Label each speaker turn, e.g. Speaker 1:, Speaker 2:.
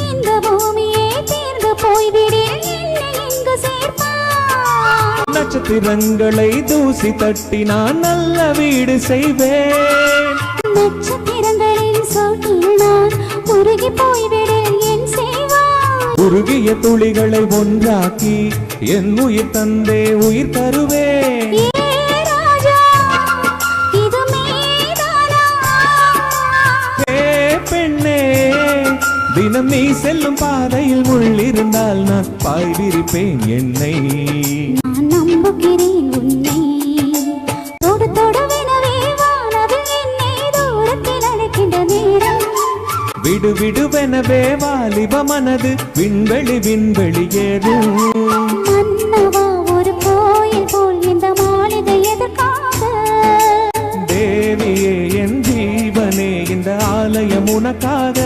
Speaker 1: இந்த பூமியே தீர்ந்து போய்விடு என்னை எங்கு சேர்ப்பாய்
Speaker 2: நட்சத்திரங்களை தூசி தட்டி நான் நல்ல வீடு செய்வேன்
Speaker 1: நட்சத்திரங்களின் சோட்டில் நான் உருகி போய்விடு என் செய்வாய்
Speaker 2: உருகிய துளிகளை ஒன்றாக்கி என் உயிர் தந்தே உயிர் தருவேன் தினம் நீ செல்லும் பாதையில் முள்ளிருந்தால் நான் பாய் விரிப்பேன் என்னை
Speaker 1: நான் நம்புகிறேன் உன்னை தொடு தொடுவெனவே வானவில் என்னை தூரத்தில் அழைக்கின்ற நேரம்
Speaker 2: விடு விடுவெனவே வாலிப மனது விண்வெளி விண்வெளியேறும்
Speaker 1: மன்னவா ஒரு கோயில் போல் இந்த மாளிகை எதற்காக
Speaker 2: தேவியே என் ஜீவனே இந்த ஆலயம் உனக்காக